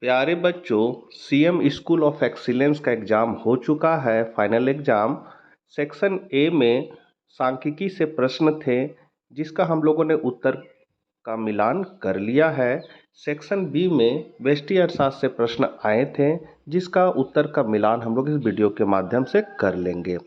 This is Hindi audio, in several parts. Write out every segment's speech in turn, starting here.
प्यारे बच्चों, सीएम स्कूल ऑफ एक्सीलेंस का एग्ज़ाम हो चुका है, फाइनल एग्ज़ाम। सेक्शन ए में सांख्यिकी से प्रश्न थे, जिसका हम लोगों ने उत्तर का मिलान कर लिया है। सेक्शन बी में व्यष्टि अर्थशास्त्र से प्रश्न आए थे, जिसका उत्तर का मिलान हम लोग इस वीडियो के माध्यम से कर लेंगे।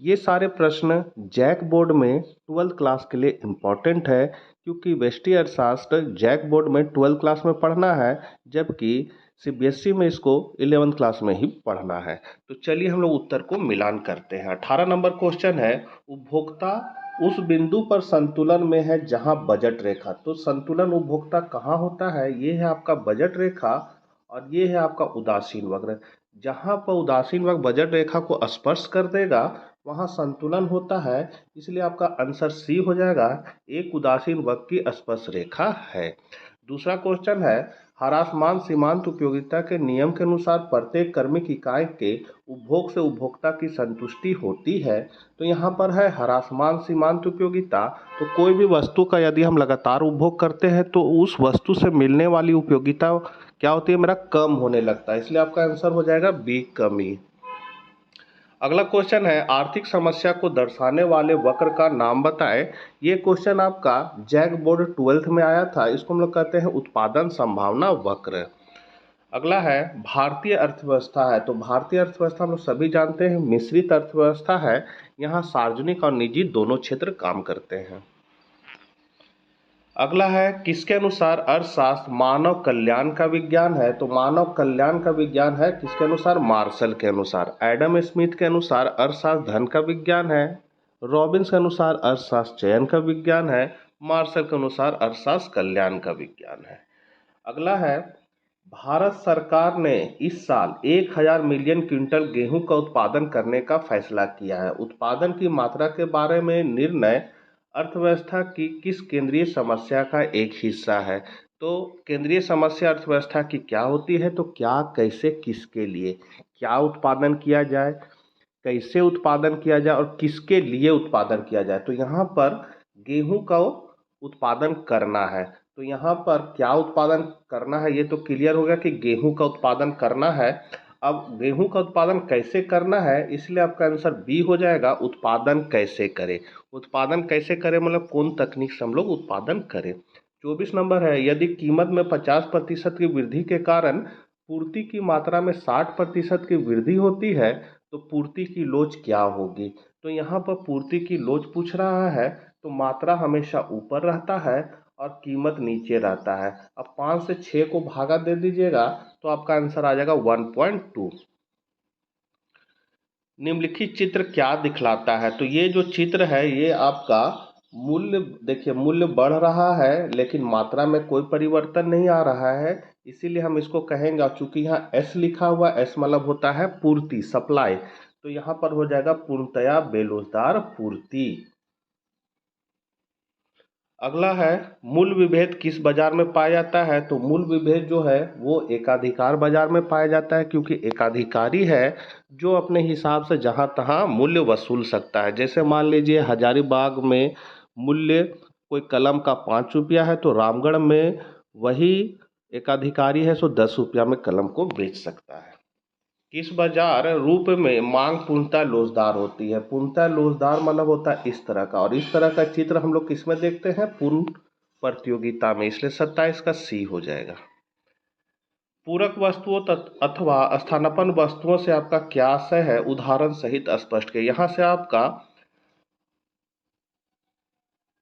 ये सारे प्रश्न जैक बोर्ड में 12th क्लास के लिए इम्पॉर्टेंट है, क्योंकि व्यष्टि अर्थशास्त्र जैक बोर्ड में 12th क्लास में पढ़ना है, जबकि सीबीएसई में इसको 11th क्लास में ही पढ़ना है। तो चलिए हम लोग उत्तर को मिलान करते हैं। 18 नंबर क्वेश्चन है, उपभोक्ता उस बिंदु पर संतुलन में है जहां बजट रेखा। तो संतुलन उपभोक्ता कहाँ होता है? ये है आपका बजट रेखा और ये है आपका उदासीन वक्र। जहां पर उदासीन वक्र बजट रेखा को स्पर्श कर देगा वहां संतुलन होता है, इसलिए आपका आंसर सी हो जाएगा। एक उदासीन वक्र की स्पर्श रेखा है। दूसरा क्वेश्चन है, ह्रासमान सीमांत उपयोगिता के नियम के अनुसार प्रत्येक क्रमिक इकाई के उपभोग से उपभोक्ता की संतुष्टि होती है। तो यहाँ पर है ह्रासमान सीमांत उपयोगिता। तो कोई भी वस्तु का यदि हम लगातार उपभोग करते हैं तो उस वस्तु से मिलने वाली उपयोगिता क्या होती है? मेरा कम होने लगता है, इसलिए आपका आंसर हो जाएगा बी, कमी। अगला क्वेश्चन है, आर्थिक समस्या को दर्शाने वाले वक्र का नाम बताएं। ये क्वेश्चन आपका जैक बोर्ड 12th में आया था। इसको हम लोग कहते हैं उत्पादन संभावना वक्र। अगला है, भारतीय अर्थव्यवस्था है। तो भारतीय अर्थव्यवस्था हम लोग सभी जानते हैं मिश्रित अर्थव्यवस्था है। यहाँ सार्वजनिक और निजी दोनों क्षेत्र काम करते हैं। अगला है, किसके अनुसार अर्थशास्त्र मानव कल्याण का विज्ञान है? तो मानव कल्याण का विज्ञान है किसके अनुसार? मार्शल के अनुसार। एडम स्मिथ के अनुसार अर्थशास्त्र धन का विज्ञान है। रॉबिन्स के अनुसार अर्थशास्त्र चयन का विज्ञान है। मार्शल के अनुसार अर्थशास्त्र कल्याण का विज्ञान है। अगला है, भारत सरकार ने इस साल 1000 मिलियन क्विंटल गेहूं का उत्पादन करने का फैसला किया है। उत्पादन की मात्रा के बारे में निर्णय अर्थव्यवस्था की किस केंद्रीय समस्या का एक हिस्सा है? तो केंद्रीय समस्या अर्थव्यवस्था की क्या होती है? तो क्या, कैसे, किसके लिए, क्या उत्पादन किया जाए, कैसे उत्पादन किया जाए और किसके लिए उत्पादन किया जाए। तो यहाँ पर गेहूं का उत्पादन करना है। तो यहाँ पर क्या उत्पादन करना है ये तो क्लियर हो गया कि गेहूं का उत्पादन करना है। अब गेहूं का उत्पादन कैसे करना है, इसलिए आपका आंसर बी हो जाएगा, उत्पादन कैसे करें। उत्पादन कैसे करें मतलब कौन तकनीक से हम लोग उत्पादन करें। 24 नंबर है, यदि कीमत में 50% की वृद्धि के कारण पूर्ति की मात्रा में 60% की वृद्धि होती है तो पूर्ति की लोच क्या होगी? तो यहाँ पर पूर्ति की लोच पूछ रहा है, तो मात्रा हमेशा ऊपर रहता है और कीमत नीचे रहता है। अब 5 से 6 को भागा दे दीजिएगा तो आपका आंसर आ जाएगा 1.2। निम्नलिखित चित्र क्या दिखलाता है? तो ये जो चित्र है ये आपका मूल्य, देखिए मूल्य बढ़ रहा है लेकिन मात्रा में कोई परिवर्तन नहीं आ रहा है, इसीलिए हम इसको कहेंगे। चूंकि यहाँ एस लिखा हुआ, एस मतलब होता है पूर्ति, सप्लाई, तो यहाँ पर हो जाएगा पूर्णतया बेलोजदार पूर्ति। अगला है, मूल विभेद किस बाजार में पाया जाता है? तो मूल विभेद जो है वो एकाधिकार बाजार में पाया जाता है, क्योंकि एकाधिकारी है जो अपने हिसाब से जहां तहां मूल्य वसूल सकता है। जैसे मान लीजिए हजारीबाग में मूल्य कोई कलम का 5 रुपया है, तो रामगढ़ में वही एकाधिकारी है सो 10 रुपया में कलम को बेच सकता है। किस बाजार रूप में मांग पूर्णतः लोचदार होती है? पूर्णतः लोचदार मतलब होता है इस तरह का, और इस तरह का चित्र हम लोग किसमें देखते हैं? पूर्ण प्रतियोगिता में, इसलिए 27 का सी हो जाएगा। पूरक वस्तुओं अथवा स्थानापन्न वस्तुओं से आपका क्या आशय है? उदाहरण सहित स्पष्ट के। यहाँ से आपका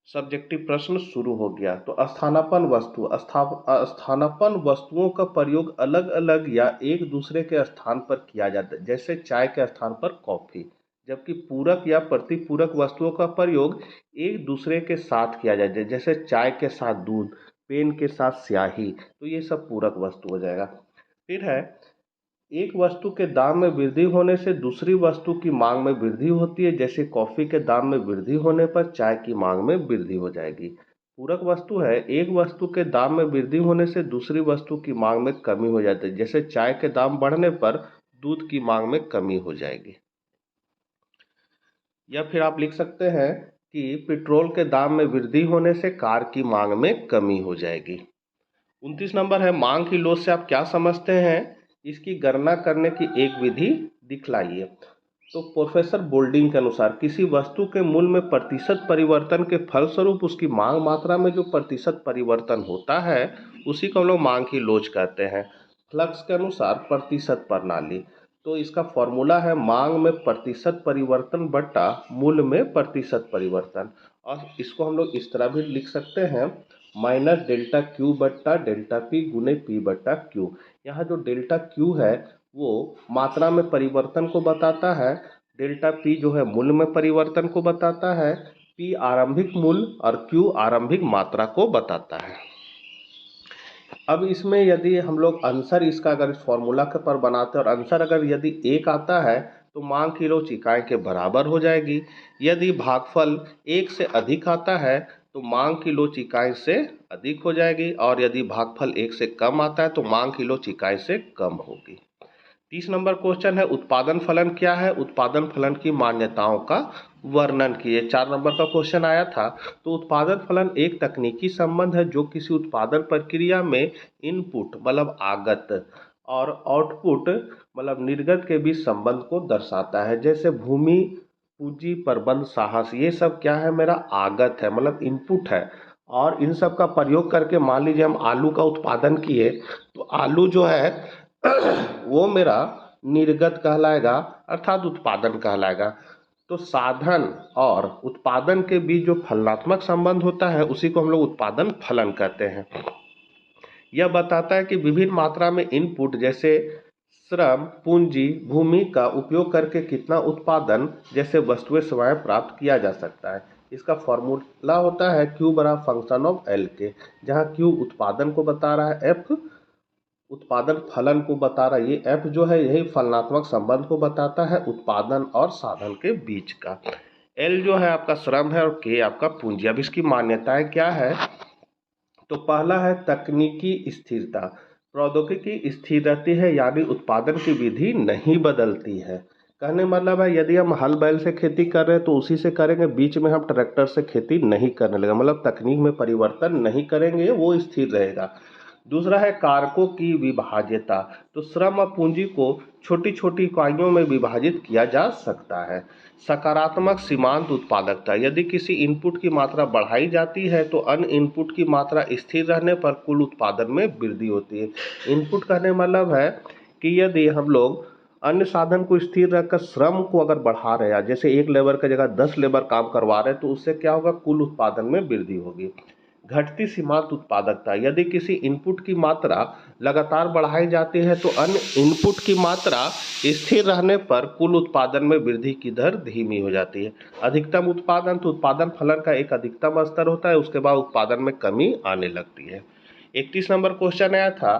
सब्जेक्टिव प्रश्न शुरू हो गया। तो स्थानापन्न वस्तु, स्थानापन्न वस्तुओं का प्रयोग अलग अलग या एक दूसरे के स्थान पर किया जाता है, जैसे चाय के स्थान पर कॉफी। जबकि पूरक या प्रतिपूरक वस्तुओं का प्रयोग एक दूसरे के साथ किया जाता है, जैसे चाय के साथ दूध, पेन के साथ स्याही। तो ये सब पूरक वस्तु हो जाएगा। फिर है, एक वस्तु के दाम में वृद्धि होने से दूसरी वस्तु की मांग में वृद्धि होती है, जैसे कॉफी के दाम में वृद्धि होने पर चाय की मांग में वृद्धि हो जाएगी। पूरक वस्तु है, एक वस्तु के दाम में वृद्धि होने से दूसरी वस्तु की मांग में कमी हो जाती है, जैसे चाय के दाम बढ़ने पर दूध की मांग में कमी हो जाएगी। या फिर आप लिख सकते हैं कि पेट्रोल के दाम में वृद्धि होने से कार की मांग में कमी हो जाएगी। 29 नंबर है, मांग की लोच से आप क्या समझते हैं, इसकी गणना करने की एक विधि दिखलाइए। तो प्रोफेसर बोल्डिंग के अनुसार किसी वस्तु के मूल्य में प्रतिशत परिवर्तन के फलस्वरूप उसकी मांग मात्रा में जो प्रतिशत परिवर्तन होता है उसी को हम लोग मांग की लोच कहते हैं। फ्लक्स के अनुसार प्रतिशत प्रणाली, तो इसका फॉर्मूला है मांग में प्रतिशत परिवर्तन बटा मूल्य में प्रतिशत परिवर्तन, और इसको हम लोग इस तरह भी लिख सकते हैं, माइनस डेल्टा क्यू बट्टा डेल्टा पी गुने पी बट्टा क्यू। यहाँ जो डेल्टा क्यू है वो मात्रा में परिवर्तन को बताता है, डेल्टा पी जो है मूल्य में परिवर्तन को बताता है, पी आरंभिक मूल्य और क्यू आरंभिक मात्रा को बताता है। अब इसमें यदि हम लोग आंसर इसका अगर इस फॉर्मूला के पर बनाते हैं और आंसर अगर यदि 1 आता है तो मांग की लोच इकाई के बराबर हो जाएगी। यदि भागफल 1 से अधिक आता है तो मांग की लोच इकाई से अधिक हो जाएगी, और यदि भागफल 1 से कम आता है तो मांग की लोच इकाई से कम होगी। 30 नंबर क्वेश्चन है, उत्पादन फलन क्या है, उत्पादन फलन की मान्यताओं का वर्णन कीजिए। 4 नंबर का क्वेश्चन आया था। तो उत्पादन फलन एक तकनीकी संबंध है जो किसी उत्पादन प्रक्रिया में इनपुट मतलब आगत और आउटपुट मतलब निर्गत के बीच संबंध को दर्शाता है। जैसे भूमि, पूंजी, प्रबंध, साहस, ये सब क्या है, मेरा आगत है मतलब इनपुट है, और इन सब का प्रयोग करके मान लीजिए हम आलू का उत्पादन किए तो आलू जो है वो मेरा निर्गत कहलाएगा अर्थात उत्पादन कहलाएगा। तो साधन और उत्पादन के बीच जो फलनात्मक संबंध होता है उसी को हम लोग उत्पादन फलन कहते हैं। यह बताता है कि विभिन्न मात्रा में इनपुट जैसे श्रम, पूंजी, भूमि का उपयोग करके कितना उत्पादन जैसे वस्तुएं सेवाएं प्राप्त किया जा सकता है। इसका फॉर्मूला होता है Q बराबर फंक्शन ऑफ L के, जहाँ Q उत्पादन को बता रहा है, F उत्पादन फलन को बता रहा है। ये F जो है यही फलनात्मक संबंध को बताता है उत्पादन और साधन के बीच का। L जो है आपका श्रम है और K आपका पूंजी। अब इसकी मान्यताएं क्या है, तो पहला है तकनीकी स्थिरता, प्रौद्योगिकी स्थिर रहती है यानी उत्पादन की विधि नहीं बदलती है। कहने मतलब है यदि हम हल बैल से खेती कर रहे हैं तो उसी से करेंगे, बीच में हम ट्रैक्टर से खेती नहीं करने लगे, मतलब तकनीक में परिवर्तन नहीं करेंगे, वो स्थिर रहेगा। दूसरा है कारकों की विभाज्यता, तो श्रम और पूंजी को छोटी छोटी इकाइयों में विभाजित किया जा सकता है। सकारात्मक सीमांत उत्पादकता, यदि किसी इनपुट की मात्रा बढ़ाई जाती है तो अन्य इनपुट की मात्रा स्थिर रहने पर कुल उत्पादन में वृद्धि होती है। इनपुट कहने मतलब है कि यदि हम लोग अन्य साधन को स्थिर रखकर श्रम को अगर बढ़ा रहे हैं, जैसे एक लेबर की जगह 10 लेबर काम करवा रहे हैं, तो उससे क्या होगा, कुल उत्पादन में वृद्धि होगी। घटती सीमांत उत्पादकता, यदि किसी इनपुट की मात्रा लगातार बढ़ाई जाती है तो अन्य इनपुट की मात्रा स्थिर रहने पर कुल उत्पादन में वृद्धि की दर धीमी हो जाती है। अधिकतम उत्पादन, तो उत्पादन फलन का एक अधिकतम स्तर होता है, उसके बाद उत्पादन में कमी आने लगती है। 31 नंबर क्वेश्चन आया था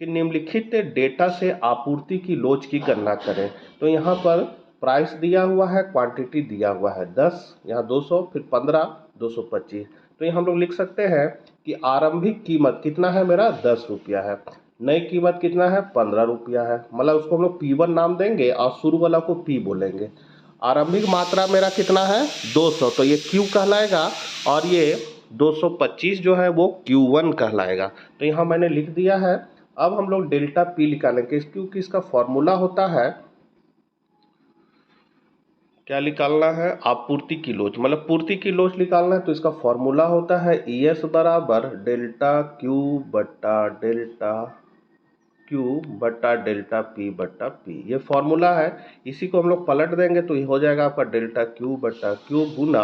कि निम्नलिखित डेटा से आपूर्ति की लोच की गणना करें। तो यहाँ पर प्राइस दिया हुआ है, क्वांटिटी दिया हुआ है 10, यहाँ 200, फिर 15, 225। तो ये हम लोग लिख सकते हैं कि आरंभिक कीमत कितना है, मेरा 10 रुपया है, नई कीमत कितना है, 15 रुपया है, मतलब उसको हम लोग P1 नाम देंगे और शुरू वाला को P बोलेंगे। आरंभिक मात्रा मेरा कितना है, 200, तो ये Q कहलाएगा, और ये 225 जो है वो Q1 कहलाएगा। तो यहाँ मैंने लिख दिया है। अब हम लोग डेल्टा P निकालेंगे, क्योंकि इसका फॉर्मूला होता है, क्या निकालना है, आपूर्ति की लोच, मतलब पूर्ति की लोच निकालना है, तो इसका फॉर्मूला होता है ES बराबर डेल्टा Q बट्टा डेल्टा Q बट्टा डेल्टा P बट्टा P। ये फॉर्मूला है, इसी को हम लोग पलट देंगे तो ये हो जाएगा आपका डेल्टा Q बट्टा Q गुना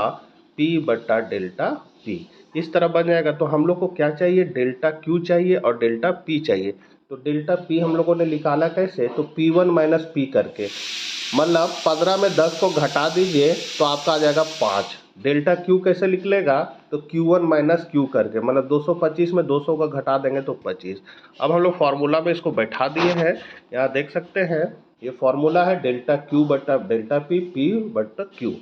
P बट्टा डेल्टा P। इस तरह बन जाएगा। तो हम लोग को क्या चाहिए, डेल्टा Q चाहिए और डेल्टा P चाहिए। तो डेल्टा P हम लोगों ने निकाला कैसे, तो P1 माइनस P करके, मतलब 15 में 10 को घटा दीजिए तो आपका आ जाएगा 5। डेल्टा Q कैसे निकलेगा, तो Q1 माइनस Q करके, मतलब 225 में 200 का घटा देंगे तो 25। अब हम लोग फार्मूला में इसको बैठा दिए हैं, यहाँ देख सकते हैं ये फार्मूला है डेल्टा Q बट्टा डेल्टा P, P बट्टा Q।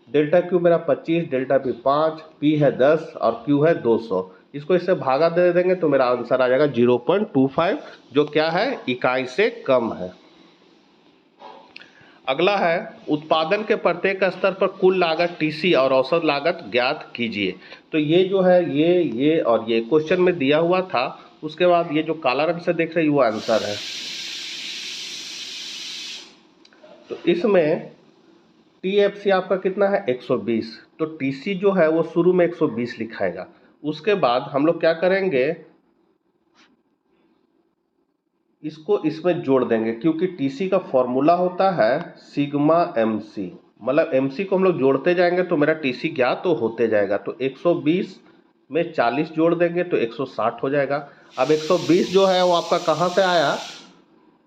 डेल्टा Q मेरा 25, डेल्टा P 5, P है 10 और Q है 200। इसको इससे भागा दे देंगे तो मेरा आंसर आ जाएगा 0.25, जो क्या है, इकाई से कम है। अगला है उत्पादन के प्रत्येक स्तर पर कुल लागत TC और औसत लागत ज्ञात कीजिए। तो ये जो है ये और ये क्वेश्चन में दिया हुआ था, उसके बाद ये जो काला रंग से देख रहे हैं वो आंसर है। तो इसमें TFC आपका कितना है 120, तो TC जो है वो शुरू में 120 लिखाएगा। उसके बाद हम लोग क्या करेंगे, इसको इसमें जोड़ देंगे, क्योंकि TC का फॉर्मूला होता है सिग्मा MC, मतलब MC को हम लोग जोड़ते जाएंगे तो मेरा TC ज्ञात तो होते जाएगा। तो 120 में 40 जोड़ देंगे तो 160 हो जाएगा। अब 120 जो है वो आपका कहाँ से आया,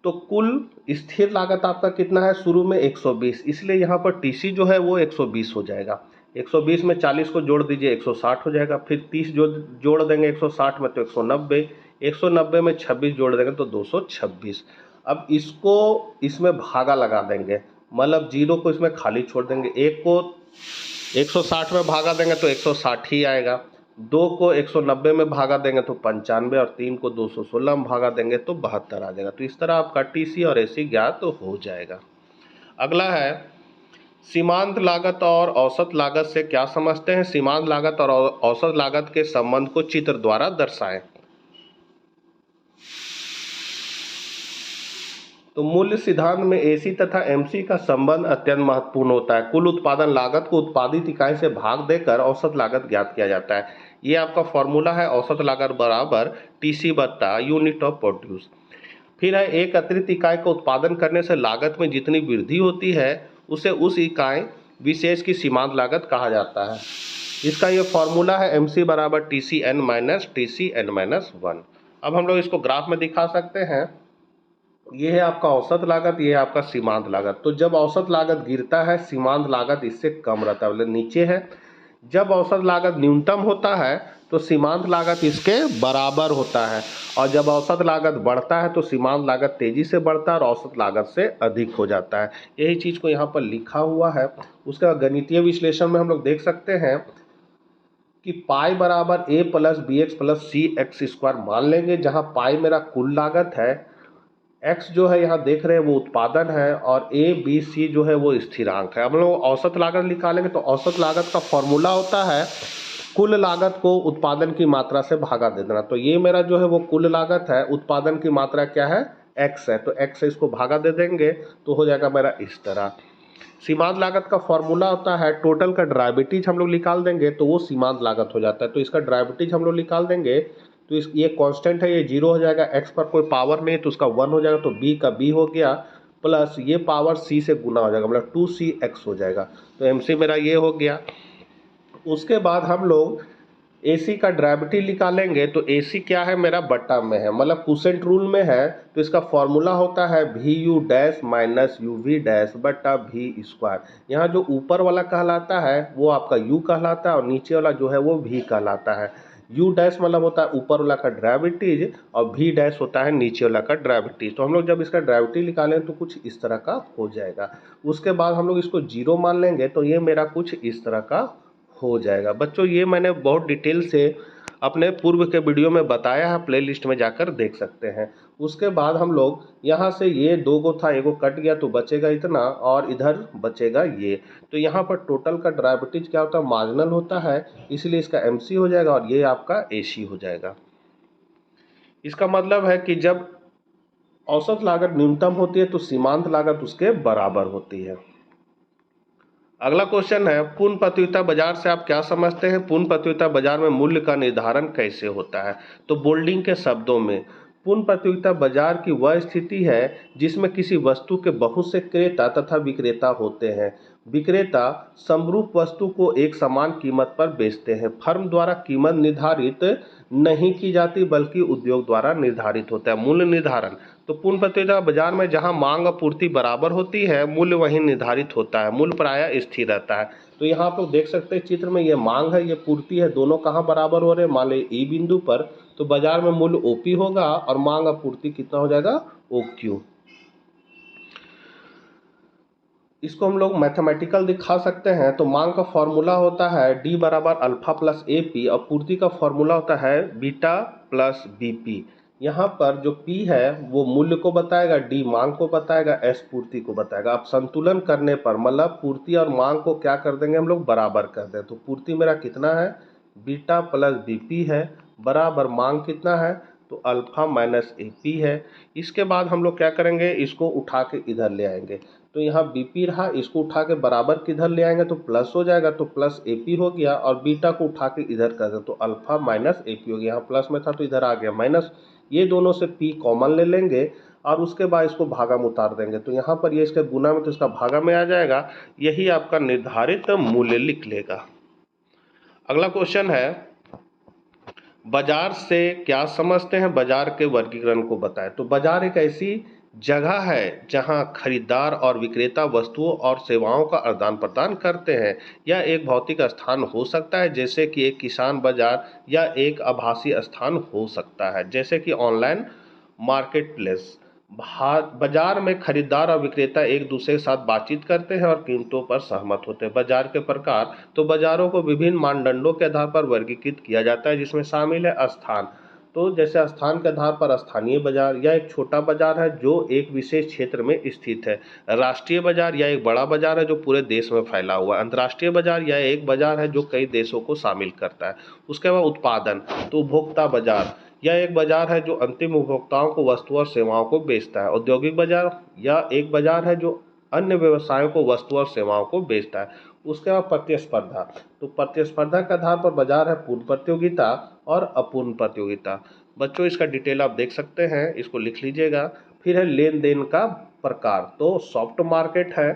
तो कुल स्थिर लागत आपका कितना है शुरू में 120, इसलिए यहाँ पर TC जो है वो 120 हो जाएगा। 120 में 40 को जोड़ दीजिए 160 हो जाएगा, फिर 30 जो जोड़ देंगे 160 में तो 190, 190 में 26 जोड़ देंगे तो 226। अब इसको इसमें भागा लगा देंगे, मतलब जीरो को इसमें खाली छोड़ देंगे, एक को 160 में भागा देंगे तो 160 ही आएगा, दो को 190 में भागा देंगे तो 95, और तीन को 216 में भागा देंगे तो 72 आ जाएगा। तो इस तरह आपका TC और AC ज्ञात तो हो जाएगा। अगला है सीमांत लागत और औसत लागत से क्या समझते हैं। सीमांत लागत और औसत लागत के संबंध को चित्र द्वारा दर्शाएं। तो मूल्य सिद्धांत में AC तथा MC का संबंध अत्यंत महत्वपूर्ण होता है। कुल उत्पादन लागत को उत्पादित इकाई से भाग देकर औसत लागत ज्ञात किया जाता है। ये आपका फॉर्मूला है, औसत लागत बराबर TC बटा यूनिट ऑफ प्रोड्यूस। फिर है एक अतिरिक्त इकाई का उत्पादन करने से लागत में जितनी वृद्धि होती है उसे उस इकाई विशेष की सीमांत लागत कहा जाता है। इसका ये फॉर्मूला है MC बराबर TCN माइनस TCN माइनस 1। अब हम लोग इसको ग्राफ में दिखा सकते हैं। ये है आपका औसत लागत, ये है आपका सीमांत लागत। तो जब औसत लागत गिरता है सीमांत लागत इससे कम रहता है, मतलब नीचे है। जब औसत लागत न्यूनतम होता है तो सीमांत लागत इसके बराबर होता है, और जब औसत लागत बढ़ता है तो सीमांत लागत तेजी से बढ़ता है और औसत लागत से अधिक हो जाता है। यही चीज को यहाँ पर लिखा हुआ है। उसका गणितीय विश्लेषण में हम लोग देख सकते हैं कि पाई बराबर A plus BX plus CX² मान लेंगे, जहाँ पाई मेरा कुल लागत है, x जो है यहाँ देख रहे हैं वो उत्पादन है, और ABC जो है वो स्थिरांक है। हम लोग औसत लागत निकालेंगे तो औसत लागत का फॉर्मूला होता है कुल लागत को उत्पादन की मात्रा से भागा दे देना। तो ये मेरा जो है वो कुल लागत है, उत्पादन की मात्रा क्या है x है, तो x से इसको भागा दे देंगे तो हो जाएगा मेरा इस तरह। सीमांत लागत का फॉर्मूला होता है टोटल का ड्राइवेटिज हम लोग निकाल देंगे तो वो सीमांत लागत हो जाता है। तो इसका ड्राइवेटिज हम लोग निकाल देंगे तो ये कांस्टेंट है, ये 0 हो जाएगा, x पर कोई पावर नहीं तो उसका 1 हो जाएगा, तो b का b हो गया, प्लस ये पावर c से गुना हो जाएगा, मतलब 2cx हो जाएगा। तो MC मेरा ये हो गया। उसके बाद हम लोग AC का ड्राइवेटिव निकालेंगे तो AC क्या है मेरा बट्टा में है, मतलब क्वोशिएंट रूल में है, तो इसका फॉर्मूला होता है VU dash minus UV dash बट्टा V²। यहाँ जो ऊपर वाला कहलाता है वो आपका U कहलाता है, और नीचे वाला जो है वो V कहलाता है। U डैश मतलब होता है ऊपर वाला का ड्राइवेटिव, और V डैश होता है नीचे वाला का ड्राइवेटिव। तो हम लोग जब इसका ड्राइवेटिव निकालें तो कुछ इस तरह का हो जाएगा। उसके बाद हम लोग इसको 0 मान लेंगे तो ये मेरा कुछ इस तरह का हो जाएगा। बच्चों ये मैंने बहुत डिटेल से अपने पूर्व के वीडियो में बताया है, प्लेलिस्ट में जाकर देख सकते हैं। उसके बाद हम लोग यहाँ से ये 2 गो था, एगो कट गया तो बचेगा इतना, और इधर बचेगा ये। तो यहाँ पर टोटल का ड्राइवेटिज क्या होता है मार्जिनल होता है, इसलिए इसका MC हो जाएगा और ये आपका AC हो जाएगा। इसका मतलब है कि जब औसत लागत न्यूनतम होती है तो सीमांत लागत उसके बराबर होती है। अगला क्वेश्चन है पूर्ण प्रतियोगिता बाजार से आप क्या समझते हैं। पूर्ण प्रतियोगिता बाजार में मूल्य का निर्धारण कैसे होता है। तो बोल्डिंग के शब्दों में पूर्ण प्रतियोगिता बाजार की वह स्थिति है जिसमें किसी वस्तु के बहुत से क्रेता तथा विक्रेता होते हैं। विक्रेता समरूप वस्तु को एक समान कीमत पर बेचते हैं। फर्म द्वारा कीमत निर्धारित नहीं की जाती बल्कि उद्योग द्वारा निर्धारित होता है। मूल्य निर्धारण, तो पूर्ण प्रतियोगिता बाजार में जहां मांग और पूर्ति बराबर होती है मूल्य वहीं निर्धारित होता है। मूल्य प्रायः स्थिर रहता है। तो यहाँ आप लोग देख सकते हैं चित्र में, ये मांग है ये पूर्ति है, दोनों कहाँ बराबर हो रहे हैं, मान लीजिए ई बिंदु पर, तो बाजार में मूल्य OP होगा और मांग और पूर्ति कितना हो जाएगा OQ। इसको हम लोग मैथमेटिकल दिखा सकते हैं। तो मांग का फॉर्मूला होता है D बराबर अल्फा प्लस AP, और पूर्ति का फॉर्मूला होता है बीटा प्लस BP। यहाँ पर जो P है वो मूल्य को बताएगा, D मांग को बताएगा, S पूर्ति को बताएगा। अब संतुलन करने पर मतलब पूर्ति और मांग को क्या कर देंगे हम लोग बराबर कर दें। तो पूर्ति मेरा कितना है बीटा प्लस BP है, बराबर मांग कितना है तो अल्फा माइनस AP है। इसके बाद हम लोग क्या करेंगे, इसको उठा के इधर ले आएंगे, तो यहाँ BP रहा, इसको उठा के बराबर किधर ले आएंगे तो प्लस हो जाएगा, तो प्लस AP हो गया, और बीटा को उठा के इधर कर दे तो अल्फा माइनस AP हो गया। यहाँ प्लस में था तो इधर आ गया माइनस, ये दोनों से P कॉमन ले लेंगे और उसके बाद इसको भागा में उतार देंगे, तो यहाँ पर ये इसके गुना में तो इसका भागा में आ जाएगा, यही आपका निर्धारित मूल्य लिख लेगा। अगला क्वेश्चन है, बाजार से क्या समझते हैं, बाजार के वर्गीकरण को बताएं। तो बाजार एक ऐसी जगह है जहां खरीदार और विक्रेता वस्तुओं और सेवाओं का आदान प्रदान करते हैं। यह एक भौतिक स्थान हो सकता है, जैसे कि एक किसान बाजार, या एक आभासी स्थान हो सकता है, जैसे कि ऑनलाइन मार्केट प्लेस। बाजार में खरीदार और विक्रेता एक दूसरे के साथ बातचीत करते हैं और कीमतों पर सहमत होते हैं। बाजार के प्रकार, तो बाजारों को विभिन्न मानदंडों के आधार पर वर्गीकृत किया जाता है, जिसमें शामिल है स्थान। तो जैसे स्थान के आधार पर स्थानीय बाजार या एक छोटा बाजार है जो एक विशेष क्षेत्र में स्थित है। राष्ट्रीय बाजार या एक बड़ा बाजार है जो पूरे देश में फैला हुआ है। अंतर्राष्ट्रीय बाजार या एक बाजार है जो कई देशों को शामिल करता है। उसके बाद उत्पादन, तो उपभोक्ता बाजार, यह एक बाजार है जो अंतिम उपभोक्ताओं को वस्तु और सेवाओं को बेचता है। औद्योगिक बाजार, यह एक बाजार है जो अन्य व्यवसायों को वस्तु और सेवाओं को बेचता है। उसके बाद प्रतिस्पर्धा, तो प्रतिस्पर्धा के आधार पर बाजार है पूर्ण प्रतियोगिता और अपूर्ण प्रतियोगिता। बच्चों इसका डिटेल आप देख सकते हैं, इसको लिख लीजिएगा। फिर है लेन देन का प्रकार, तो सॉफ्ट मार्केट है,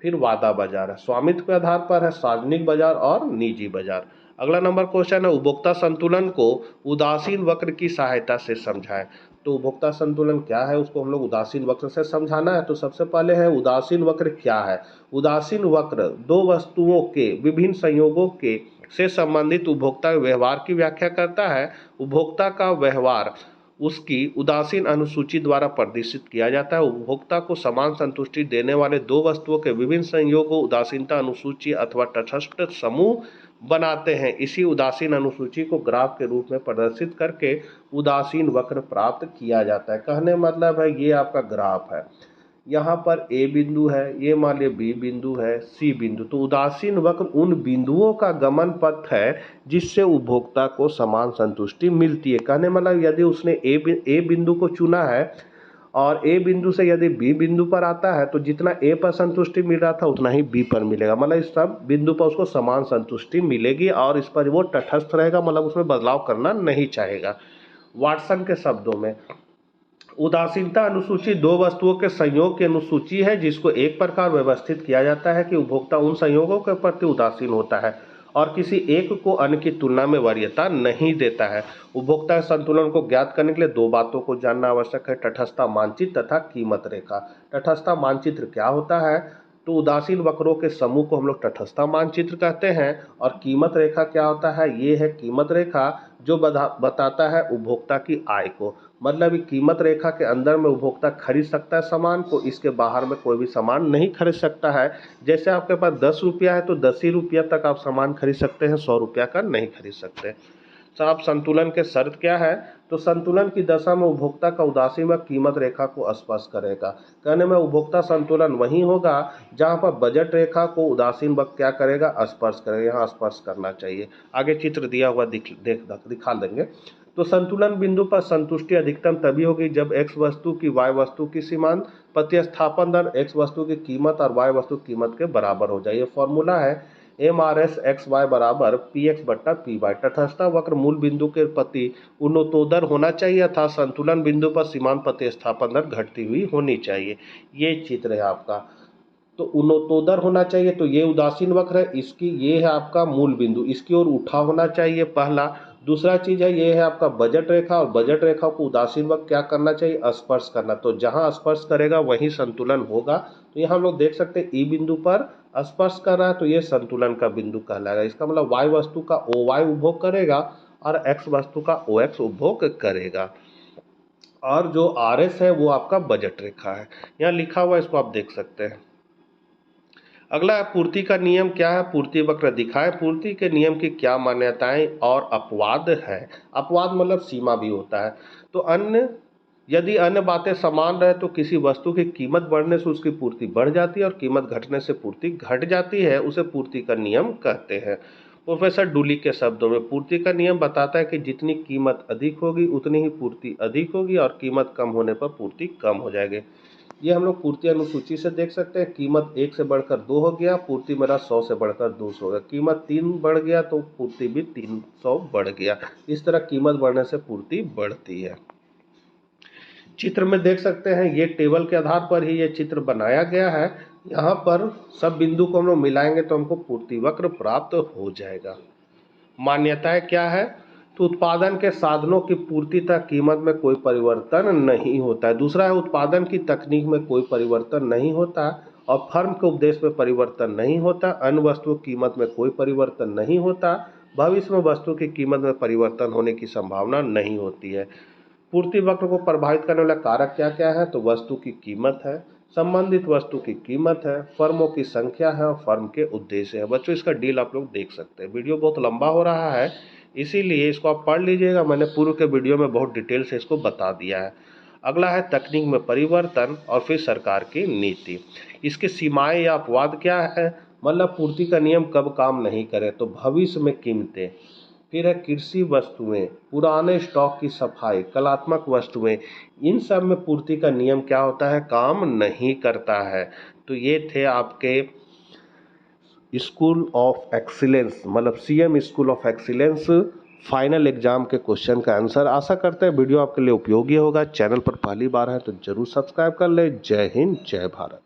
फिर वादा बाजार है, स्वामित्व के आधार पर है सार्वजनिक बाजार और निजी बाजार। अगला नंबर क्वेश्चन है, उपभोक्ता संतुलन को उदासीन वक्र की सहायता से समझाएं। तो उपभोक्ता संतुलन क्या है, उसको हम लोग उदासीन वक्र से समझाना है। तो सबसे पहले है उदासीन वक्र क्या है। उदासीन वक्र दो वस्तुओं के विभिन्न संयोगों के से संबंधित उपभोक्ता के व्यवहार की व्याख्या करता है। उपभोक्ता का व्यवहार उसकी उदासीन अनुसूची द्वारा प्रदर्शित किया जाता है। उपभोक्ता को समान संतुष्टि देने वाले दो वस्तुओं के विभिन्न संयोगों उदासीनता अनुसूची अथवा तटस्थ समूह बनाते हैं। इसी उदासीन अनुसूची को ग्राफ के रूप में प्रदर्शित करके उदासीन वक्र प्राप्त किया जाता है। कहने मतलब है ये आपका ग्राफ है, यहाँ पर A बिंदु है, ये मान लिया B बिंदु है, C बिंदु। तो उदासीन वक्र उन बिंदुओं का गमन पथ है जिससे उपभोक्ता को समान संतुष्टि मिलती है। कहने मतलब यदि उसने A बिंदु को चुना है और A बिंदु से यदि B बिंदु पर आता है तो जितना A पर संतुष्टि मिल रहा था उतना ही B पर मिलेगा, मतलब इस सब बिंदु पर उसको समान संतुष्टि मिलेगी और इस पर वो तटस्थ रहेगा, मतलब उसमें बदलाव करना नहीं चाहेगा। वाटसन के शब्दों में उदासीनता अनुसूची दो वस्तुओं के संयोग की अनुसूची है जिसको एक प्रकार व्यवस्थित किया जाता है कि उपभोक्ता उन संयोगों के प्रति उदासीन होता है और किसी एक को अन्य की तुलना में वरीयता नहीं देता है। उपभोक्ता संतुलन को ज्ञात करने के लिए दो बातों को जानना आवश्यक है, तटस्थता मानचित्र तथा कीमत रेखा। तटस्थता मानचित्र क्या होता है, तो उदासीन वक्रों के समूह को हम लोग तटस्थता मानचित्र कहते हैं। और कीमत रेखा क्या होता है, ये है कीमत रेखा जो बताता है उपभोक्ता की आय को, मतलब कीमत रेखा के अंदर में उपभोक्ता खरीद सकता है सामान को, इसके बाहर में कोई भी सामान नहीं खरीद सकता है। जैसे आपके पास 10 रुपया है तो 10 ही रुपया तक आप सामान खरीद सकते हैं, 100 रुपया का नहीं खरीद सकते। साहब संतुलन के शर्त क्या है, तो संतुलन की दशा में उपभोक्ता का उदासीन व कीमत रेखा को स्पर्श करेगा। कहने में उपभोक्ता संतुलन वहीं होगा जहां पर बजट रेखा को उदासीन वक्त क्या करेगा, स्पर्श करेगा, यहाँ स्पर्श करना चाहिए। आगे चित्र दिया हुआ दिखा देंगे। तो संतुलन बिंदु पर संतुष्टि अधिकतम तभी होगी जब x वस्तु की y वस्तु की सीमांत प्रतिस्थापन दर x वस्तु की कीमत और y वस्तु की कीमत के बराबर हो जाए। ये फॉर्मूला है MRS XY बराबर PX बट्टा PY। तटस्थता वक्र मूल बिंदु के प्रति उन्नतोदर होना चाहिए तथा संतुलन बिंदु पर सीमांत प्रतिस्थापन दर घटती हुई होनी चाहिए। ये चित्र है आपका, तो उन्नतोदर होना चाहिए, तो ये उदासीन वक्र है, इसकी ये है आपका मूल बिंदु, इसकी ओर उठा होना चाहिए पहला। दूसरा चीज है ये है आपका बजट रेखा, और बजट रेखा को उदासीन वक्र क्या करना चाहिए, स्पर्श करना। तो जहां स्पर्श करेगा वहीं संतुलन होगा। तो यहाँ हम लोग देख सकते हैं ई बिंदु पर स्पर्श कर रहा है तो ये संतुलन का बिंदु कहलाएगा। इसका मतलब y वस्तु का OY उपभोग करेगा और x वस्तु का OX उपभोग करेगा। और जो RS है वो आपका बजट रेखा है, यहाँ लिखा हुआ, इसको आप देख सकते हैं। अगला है पूर्ति का नियम क्या है, पूर्ति वक्र दिखाए। पूर्ति के नियम की क्या मान्यताएं और अपवाद है। अपवाद मतलब सीमा भी होता है। तो यदि अन्य बातें समान रहे तो किसी वस्तु की कीमत बढ़ने से उसकी पूर्ति बढ़ जाती है और कीमत घटने से पूर्ति घट जाती है, उसे पूर्ति का नियम कहते हैं। प्रोफेसर डुली के शब्दों में पूर्ति का नियम बताता है कि जितनी कीमत अधिक होगी उतनी ही पूर्ति अधिक होगी और कीमत कम होने पर पूर्ति कम हो जाएगी। ये हम लोग पूर्ति अनुसूची से देख सकते हैं। कीमत 1 से बढ़कर 2 हो गया, पूर्ति मेरा 100 से बढ़कर 200 हो गया। कीमत 3 बढ़ गया तो पूर्ति भी 300 बढ़ गया। इस तरह कीमत बढ़ने से पूर्ति बढ़ती है। चित्र में देख सकते हैं, ये टेबल के आधार पर ही ये चित्र बनाया गया है। यहाँ पर सब बिंदु को हम लोग मिलाएंगे तो हमको पूर्ति वक्र प्राप्त हो जाएगा। मान्यताएं क्या है? तो उत्पादन के साधनों की पूर्ति तक कीमत में कोई परिवर्तन नहीं होता है। दूसरा है, उत्पादन की तकनीक में कोई परिवर्तन नहीं होता और फर्म के उद्देश्य में परिवर्तन नहीं होता। अन्य वस्तुओं की कीमत में कोई परिवर्तन नहीं होता। भविष्य में वस्तु की कीमत में परिवर्तन होने की संभावना नहीं होती है। पूर्ति वक्र को प्रभावित करने वाला कारक क्या क्या है? तो वस्तु की कीमत है, संबंधित वस्तु की कीमत है, फर्मों की संख्या है और फर्म के उद्देश्य है। बच्चों, इसका डील आप लोग देख सकते हैं। वीडियो बहुत लंबा हो रहा है, इसीलिए इसको आप पढ़ लीजिएगा। मैंने पूर्व के वीडियो में बहुत डिटेल से इसको बता दिया है। अगला है तकनीक में परिवर्तन और फिर सरकार की नीति। इसकी सीमाएं या अपवाद क्या है? मतलब पूर्ति का नियम कब काम नहीं करे? तो भविष्य में कीमतें, फिर है कृषि वस्तुएं, पुराने स्टॉक की सफाई, कलात्मक वस्तुएं, इन सब में पूर्ति का नियम क्या होता है? काम नहीं करता है। तो ये थे आपके स्कूल ऑफ एक्सीलेंस, मतलब CM school of excellence final exam के क्वेश्चन का आंसर। आशा करते हैं वीडियो आपके लिए उपयोगी होगा। चैनल पर पहली बार है तो जरूर सब्सक्राइब कर ले। जय हिंद, जय भारत।